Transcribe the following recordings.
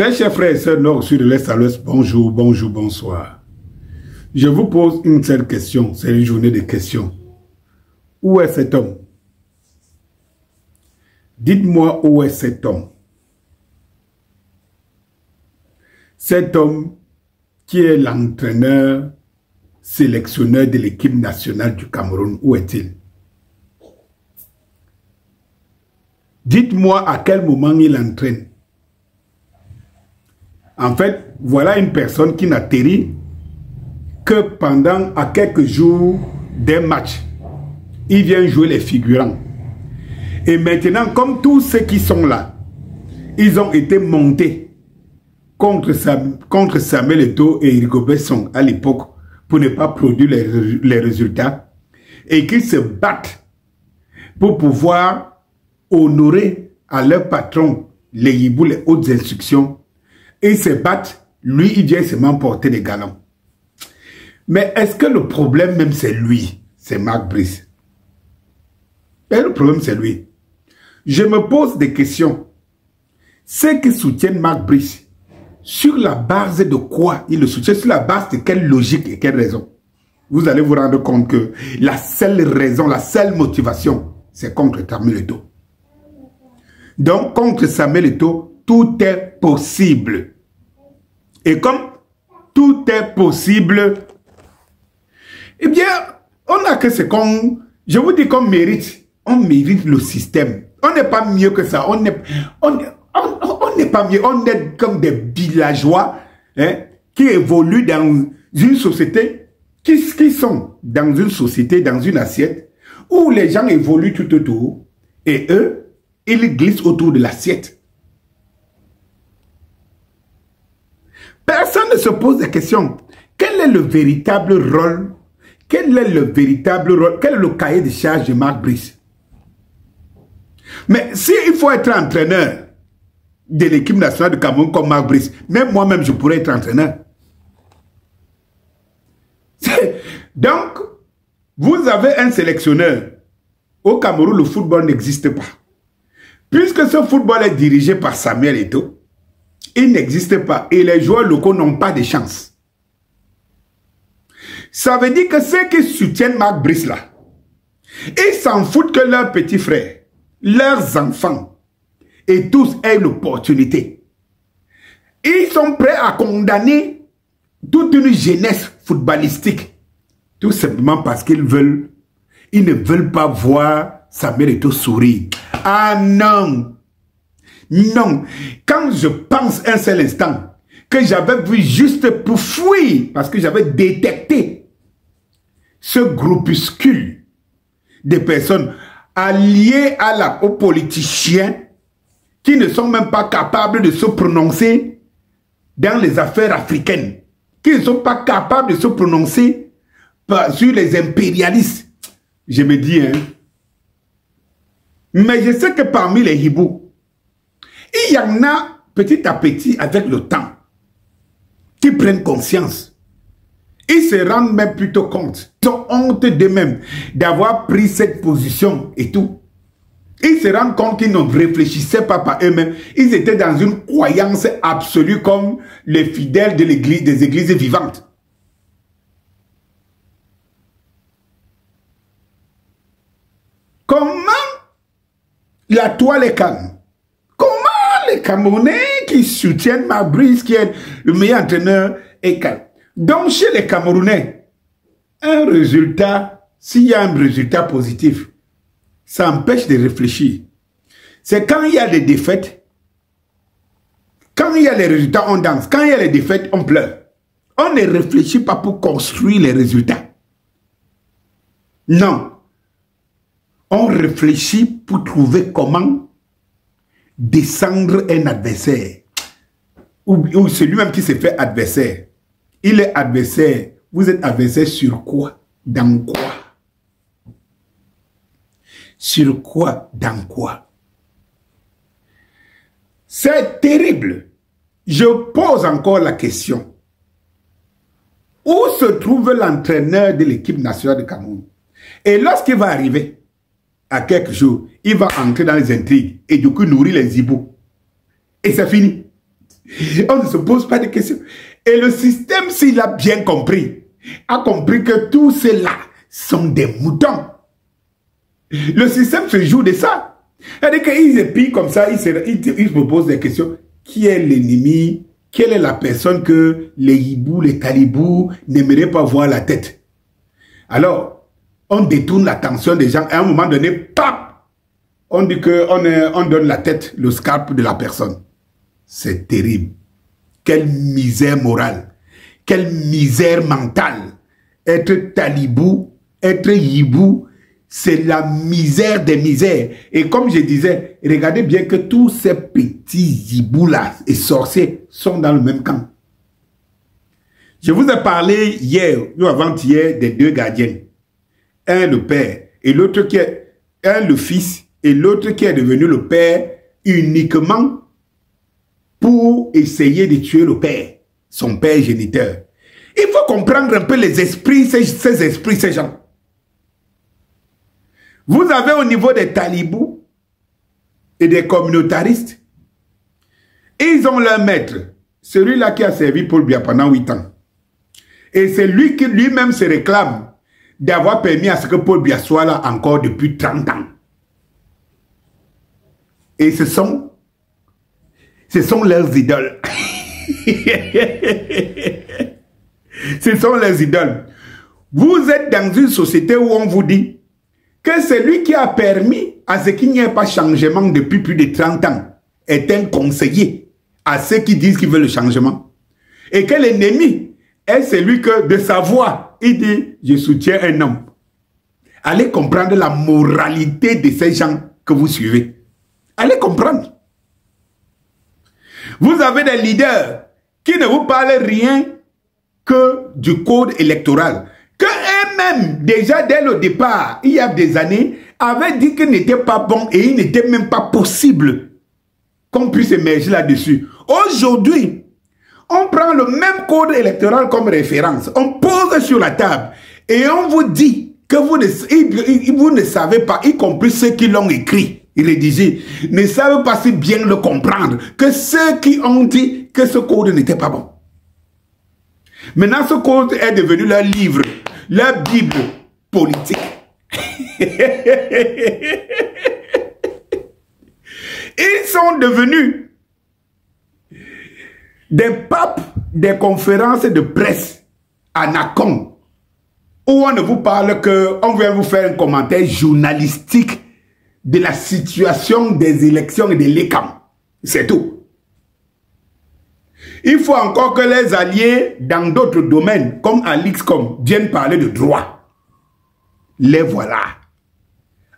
Très chers frères et sœurs nord, sud, de l'est à l'ouest, bonjour, bonjour, bonsoir. Je vous pose une seule question, c'est une journée de questions. Où est cet homme? Dites-moi où est cet homme? Cet homme qui est l'entraîneur, sélectionneur de l'équipe nationale du Cameroun, où est-il? Dites-moi à quel moment il entraîne. En fait, voilà une personne qui n'atterrit que pendant à quelques jours des matchs. Il vient jouer les figurants. Et maintenant, comme tous ceux qui sont là, ils ont été montés contre Samuel Eto'o et Rigobert Song à l'époque pour ne pas produire les résultats et qu'ils se battent pour pouvoir honorer à leur patron les hiboux, les hautes instructions. Ils se battent, lui il vient seulement porter des galons. Mais est-ce que le problème même c'est lui? C'est Marc Brice. Et le problème c'est lui. Je me pose des questions. Ceux qui soutiennent Marc Brice, sur la base de quoi ils le soutiennent? Sur la base de quelle logique et quelle raison? Vous allez vous rendre compte que la seule raison, la seule motivation, c'est contre Samuel Eto'o. Donc, contre Samuel Eto'o, tout est possible. Et comme tout est possible, eh bien, on a que ce qu'on... Je vous dis qu'on mérite. On mérite le système. On n'est pas mieux que ça. On n'est pas mieux. On est comme des villageois hein, qui évoluent dans une société, qui sont dans une société, dans une assiette, où les gens évoluent tout autour. Et eux, ils glissent autour de l'assiette. Personne ne se pose des questions. Quel est le véritable rôle? Quel est le véritable rôle? Quel est le cahier de charge de Marc Brice? Mais s'il faut être entraîneur de l'équipe nationale de Cameroun comme Marc Brice, même moi-même je pourrais être entraîneur. Donc, vous avez un sélectionneur. Au Cameroun, le football n'existe pas. Puisque ce football est dirigé par Samuel Eto'o, il n'existe pas et les joueurs locaux n'ont pas de chance. Ça veut dire que ceux qui soutiennent Marc Brice là, ils s'en foutent que leurs petits frères, leurs enfants et tous aient l'opportunité. Ils sont prêts à condamner toute une jeunesse footballistique. Tout simplement parce qu'ils ne veulent pas voir Samuel Eto'o sourire. Ah non! Non! Quand je pense un seul instant que j'avais vu juste pour fuir, parce que j'avais détecté ce groupuscule de personnes alliées aux politiciens qui ne sont même pas capables de se prononcer dans les affaires africaines, qui ne sont pas capables de se prononcer sur les impérialistes. Je me dis, hein, mais je sais que parmi les hiboux, il y en a petit à petit avec le temps qui prennent conscience. Ils se rendent même plutôt compte. Ils ont honte d'eux-mêmes d'avoir pris cette position et tout. Ils se rendent compte qu'ils ne réfléchissaient pas par eux-mêmes. Ils étaient dans une croyance absolue comme les fidèles de l'église, des églises vivantes. Comment la toile est calme? Comment les Camerounais qui soutiennent Marc Brice, qui est le meilleur entraîneur, est calme? Donc chez les Camerounais, un résultat, s'il y a un résultat positif, ça empêche de réfléchir. C'est quand il y a des défaites, quand il y a les résultats, on danse. Quand il y a les défaites, on pleure. On ne réfléchit pas pour construire les résultats. Non. On réfléchit pour trouver comment descendre un adversaire. Ou celui-même qui se fait adversaire. Il est adversaire. Vous êtes adversaire sur quoi? Dans quoi? Sur quoi? Dans quoi? C'est terrible. Je pose encore la question. Où se trouve l'entraîneur de l'équipe nationale de Cameroun? Et lorsqu'il va arriver, à quelques jours, il va entrer dans les intrigues et du coup nourrir les hiboux. Et c'est fini. On ne se pose pas de questions. Et le système, s'il a bien compris, a compris que tous ceux-là sont des moutons. Le système se joue de ça. C'est-à-dire qu'ils épient comme ça, ils se posent des questions. Qui est l'ennemi? Quelle est la personne que les hiboux, les talibous n'aimeraient pas voir la tête? Alors, on détourne l'attention des gens. À un moment donné, pap, on dit qu'on donne la tête, le scalp de la personne. C'est terrible. Quelle misère morale. Quelle misère mentale. Être talibou, être hibou, c'est la misère des misères. Et comme je disais, regardez bien que tous ces petits hibous-là et sorciers sont dans le même camp. Je vous ai parlé hier ou avant-hier des deux gardiens. Un le père et l'autre qui est un le fils et l'autre qui est devenu le père uniquement pour essayer de tuer le père, son père géniteur. Il faut comprendre un peu les esprits, ces esprits, ces gens. Vous avez au niveau des talibous et des communautaristes, ils ont leur maître, celui-là qui a servi Paul Biya pendant 8 ans. Et c'est lui qui lui-même se réclame d'avoir permis à ce que Paul Biya soit là encore depuis 30 ans. Et ce sont leurs idoles. Ce sont les idoles. Vous êtes dans une société où on vous dit que celui qui a permis à ce qu'il n'y ait pas changement depuis plus de 30 ans est un conseiller à ceux qui disent qu'ils veulent le changement. Et que l'ennemi est celui que, de sa voix, il dit « Je soutiens un homme ». Allez comprendre la moralité de ces gens que vous suivez. Allez comprendre. Vous avez des leaders qui ne vous parlent rien que du code électoral. Que eux-mêmes, déjà dès le départ, il y a des années, avaient dit qu'il n'était pas bon et il n'était même pas possible qu'on puisse émerger là-dessus. Aujourd'hui, on prend le même code électoral comme référence, on pose sur la table et on vous dit que vous ne savez pas, y compris ceux qui l'ont écrit, rédigé, ne savent pas si bien le comprendre que ceux qui ont dit que ce code n'était pas bon. Maintenant, ce code est devenu leur livre, leur Bible politique. Ils sont devenus des papes des conférences de presse à Nakhon, où on ne vous parle que, on vient vous faire un commentaire journalistique de la situation des élections et de l'ECAM. C'est tout. Il faut encore que les alliés dans d'autres domaines, comme à l'IXCOM, viennent parler de droit. Les voilà.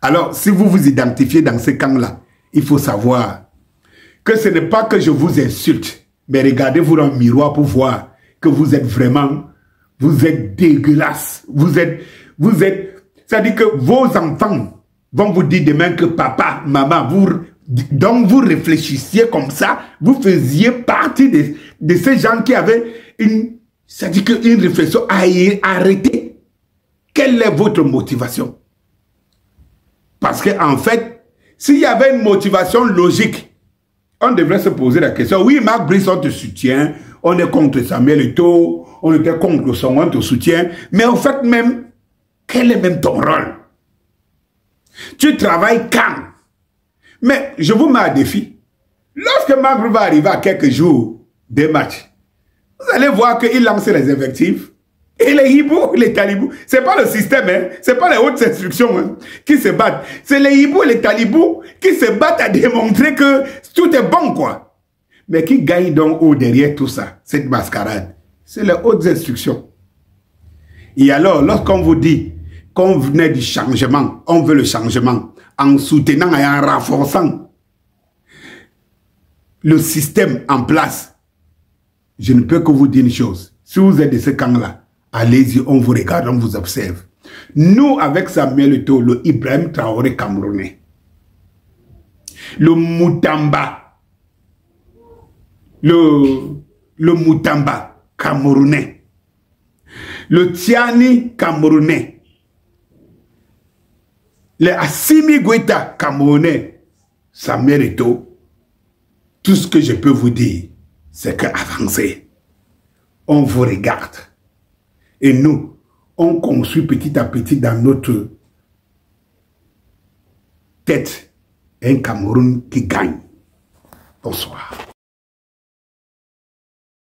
Alors, si vous vous identifiez dans ce camp-là, il faut savoir que ce n'est pas que je vous insulte, mais regardez-vous dans le miroir pour voir que vous êtes vraiment, vous êtes dégueulasse. C'est-à-dire que vos enfants vont vous dire demain que papa, maman, donc vous réfléchissiez comme ça, vous faisiez partie de ces gens qui avaient une réflexion à arrêter. Quelle est votre motivation? Parce qu'en fait, s'il y avait une motivation logique, on devrait se poser la question. Oui, Marc Brice, on te soutient, on est contre Samuel Eto'o, on était contre son, on te soutient, mais en fait même, quel est même ton rôle? Tu travailles quand? Mais je vous mets à défi. Lorsque Marc Brice va arriver à quelques jours des matchs, vous allez voir qu'il lance les effectifs. Et les hiboux, les talibous, ce n'est pas le système, hein, ce n'est pas les hautes instructions hein, qui se battent. C'est les hiboux et les talibous qui se battent à démontrer que tout est bon, quoi. Mais qui gagne donc au derrière tout ça, cette mascarade? C'est les hautes instructions. Et alors, lorsqu'on vous dit qu'on venait du changement, on veut le changement, en soutenant et en renforçant le système en place, je ne peux que vous dire une chose. Si vous êtes de ce camp-là, allez-y, on vous regarde, on vous observe. Nous, avec Samuel Eto'o, le Ibrahim Traoré camerounais, le Moutamba, le Moutamba camerounais, le Tiani camerounais, le Assimi Goïta camerounais, Samuel Eto'o, tout ce que je peux vous dire, c'est qu'avancer. On vous regarde. Et nous, on construit petit à petit dans notre tête un Cameroun qui gagne. Bonsoir.